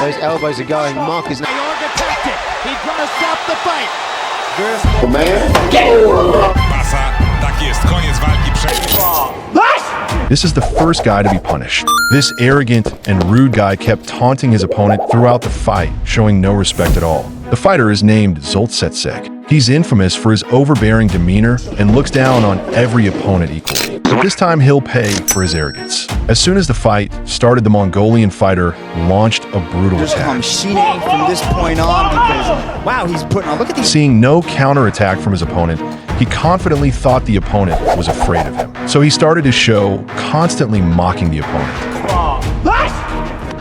Those elbows are going. Mark is... Mayorga tapped it. He's going to stop the fight. This is the first guy to be punished. This arrogant and rude guy kept taunting his opponent throughout the fight, showing no respect at all. The fighter is named Zultseek. He's infamous for his overbearing demeanor and looks down on every opponent equally. But this time he'll pay for his arrogance. As soon as the fight started, the Mongolian fighter launched a brutal attack. From this point on, because wow, he's putting on. Look at these. Seeing no counterattack from his opponent, he confidently thought the opponent was afraid of him. So he started his show, constantly mocking the opponent.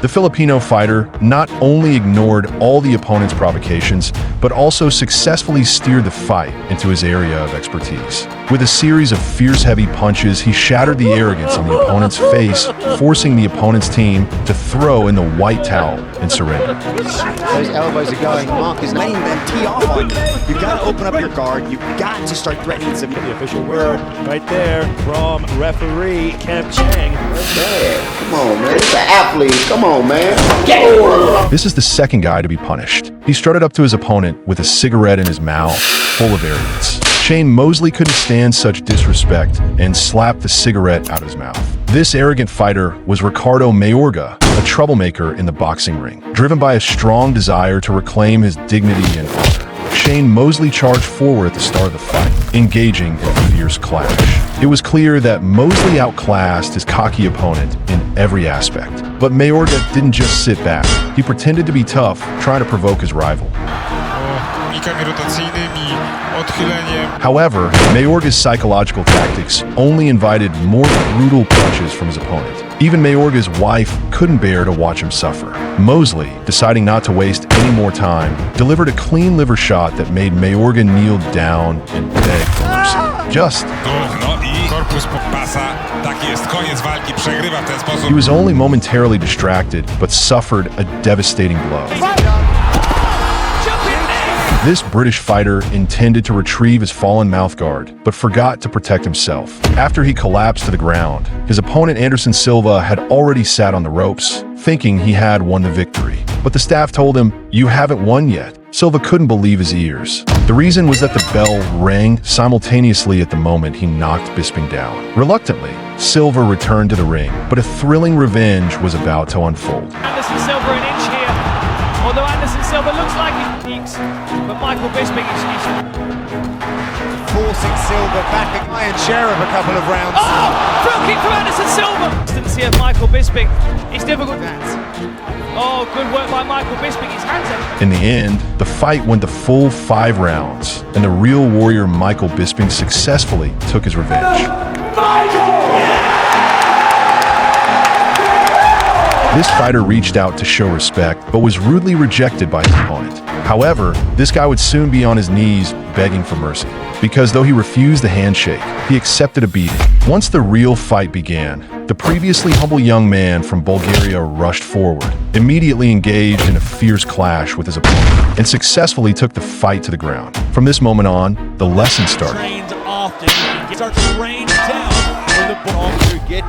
The Filipino fighter not only ignored all the opponent's provocations, but also successfully steered the fight into his area of expertise. With a series of fierce heavy punches, he shattered the arrogance on the opponent's face, forcing the opponent's team to throw in the white towel and surrender. Those elbows are going. Mark is letting them tee off on you. You've got to open up your guard. You've got to start threatening some. The official word right there from referee Kem Chang. Man, come on, man. It's an athlete. Come on, man. This is the second guy to be punished. He strutted up to his opponent with a cigarette in his mouth, full of arrogance. Mosley couldn't stand such disrespect and slapped the cigarette out of his mouth. This arrogant fighter was Mayorga, a troublemaker in the boxing ring. Driven by a strong desire to reclaim his dignity and honor, Mosley charged forward at the start of the fight, engaging in a fierce clash. It was clear that Mosley outclassed his cocky opponent in every aspect. But Mayorga didn't just sit back. He pretended to be tough, trying to provoke his rival. However, Mayorga's psychological tactics only invited more brutal punches from his opponent. Even Mayorga's wife couldn't bear to watch him suffer. Mosley, deciding not to waste any more time, delivered a clean liver shot that made Mayorga kneel down and beg for mercy. He was only momentarily distracted, but suffered a devastating blow. This British fighter intended to retrieve his fallen mouthguard, but forgot to protect himself. After he collapsed to the ground, his opponent Anderson Silva had already sat on the ropes, thinking he had won the victory. But the staff told him, "You haven't won yet." Silva couldn't believe his ears. The reason was that the bell rang simultaneously at the moment he knocked Bisping down. Reluctantly, Silva returned to the ring, but a thrilling revenge was about to unfold. Anderson Silva an inch here, although Anderson Silva looks like he peaks, but Michael Bisping is forcing Silva back an iron share of a couple of rounds. Oh! Front kick from Anderson Silva! Distance here, Michael Bisping. It's difficult. Oh, good work by Michael Bisping. His hands up. In the end, the fight went the full 5 rounds, and the real warrior Michael Bisping successfully took his revenge. This fighter reached out to show respect, but was rudely rejected by his opponent. However, this guy would soon be on his knees begging for mercy, because though he refused the handshake, he accepted a beating. Once the real fight began, the previously humble young man from Bulgaria rushed forward, immediately engaged in a fierce clash with his opponent, and successfully took the fight to the ground. From this moment on, the lesson started. Trains often, he starts to rain down. To get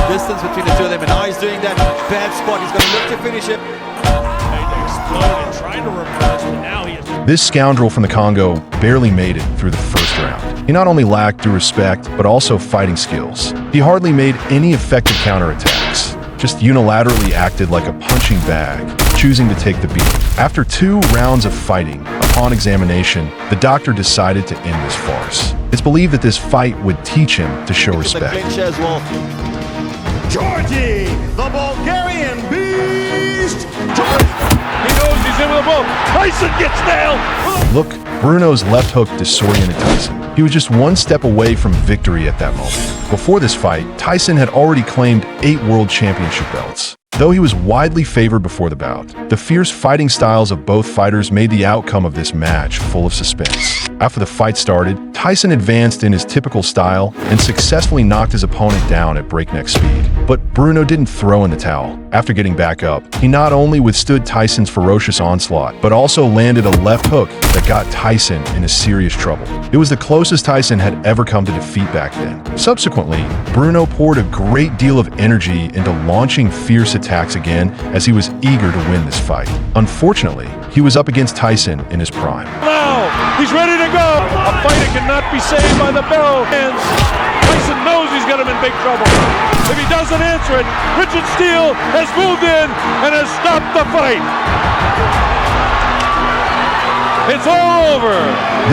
distance between the two of them, and now he's doing that bad spot. He's going to look to finish it. Trying to reverse, but now he is. This scoundrel from the Congo barely made it through the first round. He not only lacked due respect, but also fighting skills. He hardly made any effective counterattacks, just unilaterally acted like a punching bag, choosing to take the beating. After 2 rounds of fighting, upon examination, the doctor decided to end this farce. It's believed that this fight would teach him to show respect. Georgie, the Bulgarian beast! He knows he's in with a ball. Tyson gets nailed! Look, Bruno's left hook disoriented Tyson. He was just 1 step away from victory at that moment. Before this fight, Tyson had already claimed 8 world championship belts. Though he was widely favored before the bout, the fierce fighting styles of both fighters made the outcome of this match full of suspense. After the fight started, Tyson advanced in his typical style and successfully knocked his opponent down at breakneck speed. But Bruno didn't throw in the towel. After getting back up, he not only withstood Tyson's ferocious onslaught, but also landed a left hook that got Tyson into serious trouble. It was the closest Tyson had ever come to defeat back then. Subsequently, Bruno poured a great deal of energy into launching fierce attacks attacks again as he was eager to win this fight. Unfortunately, he was up against Tyson in his prime. Now, he's ready to go. A fighter cannot be saved by the bell. And Tyson knows he's got him in big trouble. If he doesn't answer it, Richard Steele has moved in and has stopped the fight. It's all over.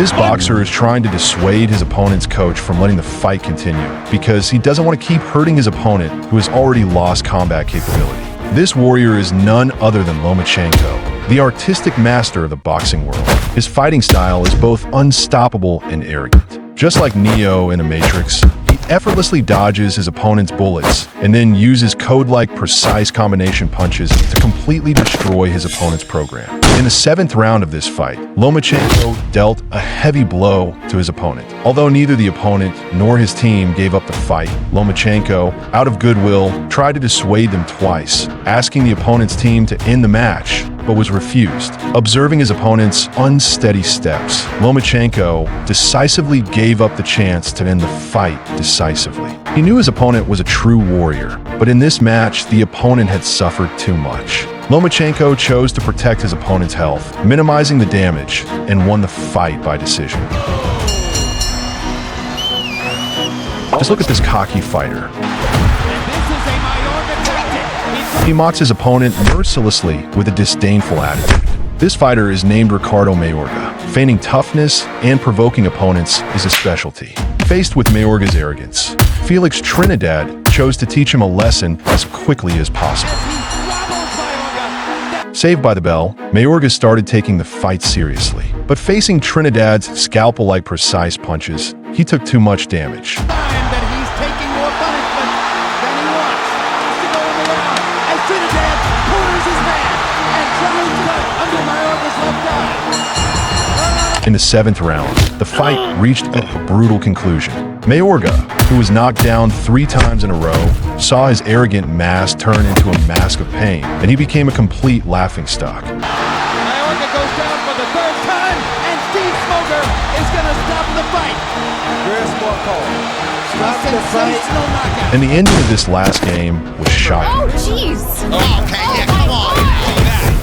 This boxer is trying to dissuade his opponent's coach from letting the fight continue because he doesn't want to keep hurting his opponent who has already lost combat capability. This warrior is none other than Lomachenko, the artistic master of the boxing world. His fighting style is both unstoppable and arrogant. Just like Neo in a Matrix, he effortlessly dodges his opponent's bullets and then uses code-like precise combination punches to completely destroy his opponent's program. In the 7th round of this fight, Lomachenko dealt a heavy blow to his opponent. Although neither the opponent nor his team gave up the fight, Lomachenko, out of goodwill, tried to dissuade them twice, asking the opponent's team to end the match, but was refused. Observing his opponent's unsteady steps, Lomachenko decisively gave up the chance to end the fight decisively. He knew his opponent was a true warrior, but in this match, the opponent had suffered too much. Lomachenko chose to protect his opponent's health, minimizing the damage, and won the fight by decision. Just look at this cocky fighter. He mocks his opponent mercilessly with a disdainful attitude. This fighter is named Ricardo Mayorga. Feigning toughness and provoking opponents is a specialty. Faced with Mayorga's arrogance, Felix Trinidad chose to teach him a lesson as quickly as possible. Saved by the bell, Mayorga started taking the fight seriously. But facing Trinidad's scalpel-like precise punches, he took too much damage. In the 7th round, the fight reached a brutal conclusion. Mayorga, who was knocked down 3 times in a row, saw his arrogant mask turn into a mask of pain, and he became a complete laughingstock. Mayorga goes down for the 3rd time, and Steve Smoker is going to stop the fight. Chris Walcott. Stop the fight. And the ending of this last game was shocking. Oh, jeez. Okay, yeah, come on.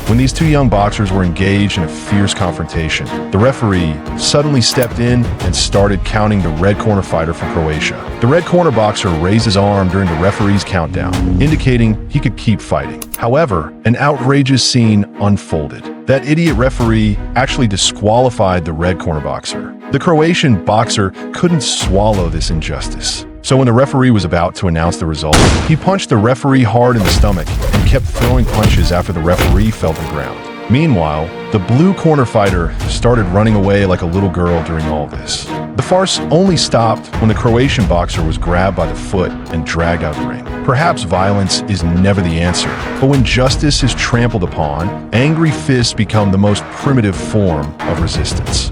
When these two young boxers were engaged in a fierce confrontation, the referee suddenly stepped in and started counting the red corner fighter from Croatia. The red corner boxer raised his arm during the referee's countdown, indicating he could keep fighting. However, an outrageous scene unfolded. That idiot referee actually disqualified the red corner boxer. The Croatian boxer couldn't swallow this injustice. So when the referee was about to announce the result, he punched the referee hard in the stomach and kept throwing punches after the referee fell to the ground. Meanwhile, the blue corner fighter started running away like a little girl during all this. The farce only stopped when the Croatian boxer was grabbed by the foot and dragged out of the ring. Perhaps violence is never the answer, but when justice is trampled upon, angry fists become the most primitive form of resistance.